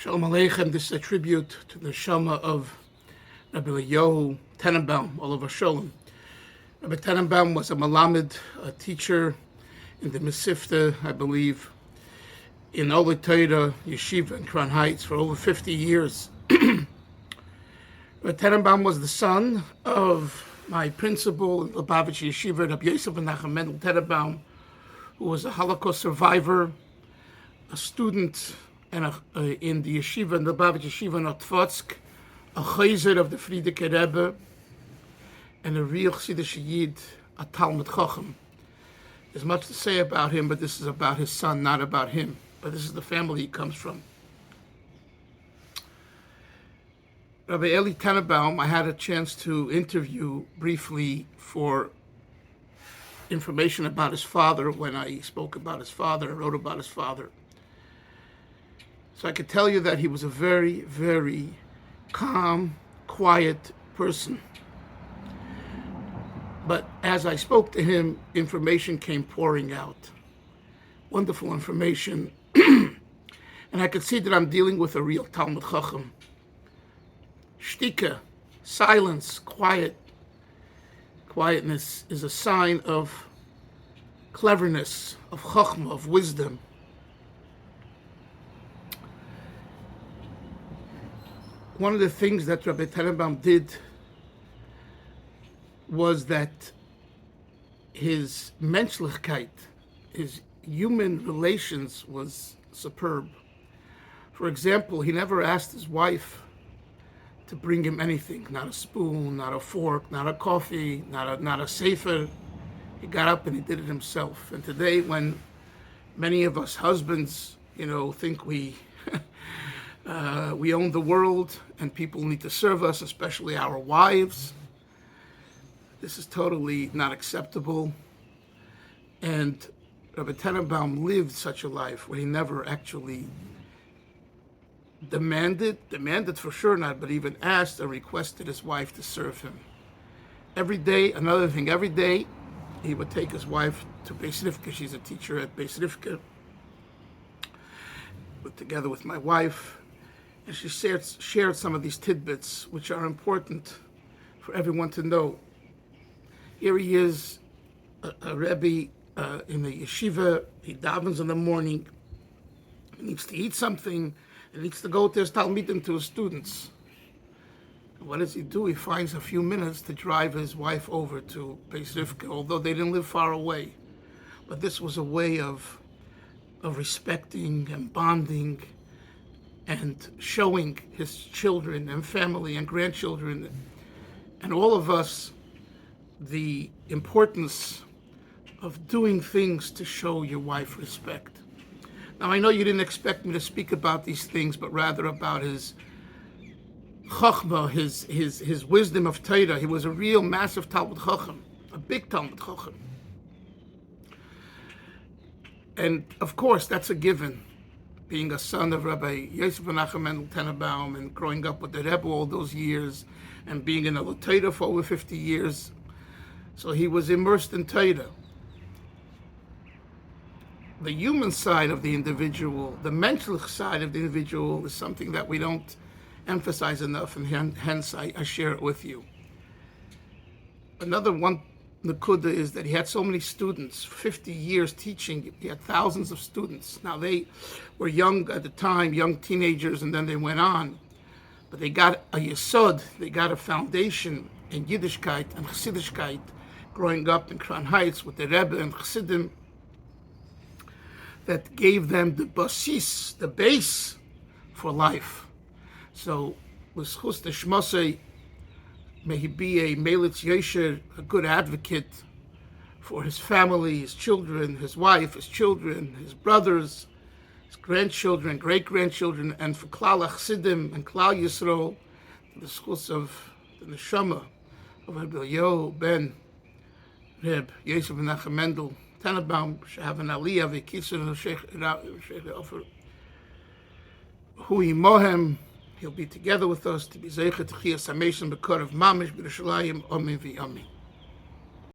Shalom Aleichem. This is a tribute to the Neshama of Rabbi Tenenbaum, all over Shalom. Rabbi Tenenbaum was a Malamed, a teacher in the Mesifta, I believe, in Ole Torah Yeshiva in Crown Heights for over 50 years. Rabbi Tenenbaum was the son of my principal in Lubavitch Yeshiva, Rabbi Yosef Menachem Mendel Tenenbaum, who was a Holocaust survivor, a student and in the yeshiva, in the Lubavitch Yeshiva in Otfotsk, a Chazer of the Frierdiker Rebbe, and a real Chasidishe Yid, a Talmid Chocham. There's much to say about him, but this is about his son, not about him. But this is the family he comes from. Rabbi Eli Tenenbaum, I had a chance to interview briefly for information about his father when I spoke about his father, I wrote about his father. So I could tell you that he was a very, very calm, quiet person. But as I spoke to him, information came pouring out. Wonderful information. And I could see that I'm dealing with a real Talmid Chocham. Shtika, silence, quietness is a sign of cleverness, of Chochma, of wisdom. One of the things that Rabbi Tenenbaum did was that his Menschlichkeit, his human relations, was superb. For example, he never asked his wife to bring him anything, not a spoon, not a fork, not a coffee, not a sefer. He got up and he did it himself. And today, when many of us husbands, think we own the world and people need to serve us, especially our wives, this is totally not acceptable. And Rabbi Tenenbaum lived such a life where he never actually demanded for sure not, but even asked or requested his wife to serve him. Every day, another thing, every day he would take his wife to Beis Rivka. She's a teacher at Beis Rivka, together with my wife, and she shared some of these tidbits which are important for everyone to know. Here he is, a Rabbi in the yeshiva. He davens in the morning. He needs to eat something. He needs to go to his Talmidim, to his students. And what does he do? He finds a few minutes to drive his wife over to Beis Rivka, although they didn't live far away. But this was a way of respecting and bonding and showing his children and family and grandchildren and all of us the importance of doing things to show your wife respect. Now, I know you didn't expect me to speak about these things, but rather about his chochma, his wisdom of Torah. He was a real massive Talmid Chocham, a big Talmid Chocham. And of course, that's a given. Being a son of Rabbi Yosef Menachem Mendel Tenenbaum and growing up with the Rebbe all those years and being in Ole Torah for over 50 years. So he was immersed in Torah. The human side of the individual, the mental side of the individual, is something that we don't emphasize enough, and hence I share it with you. Another one Nakuda is that he had so many students, 50 years teaching. He had thousands of students. Now, they were young at the time, young teenagers, and then they went on. But they got a yesod, they got a foundation in Yiddishkeit and Chasidishkeit, growing up in Crown Heights with the Rebbe and Chasidim, that gave them the basis, the base for life. So, with Chus de Shmosei, may he be a Melitz Yesher, a good advocate for his family, his children, his wife, his children, his brothers, his grandchildren, great-grandchildren, and for Klal Chassidim and Klal Yisrael, the schus of the Neshama of Rabbi ben Reb Yosef Menachem Mendel Tenenbaum, have an aliyah v'kisur Sheikh Ofer. Hui mohem. He'll be together with us to be zeichet chiyas hameshim b'kor of mamish b'Yerushalayim omi v'yomi.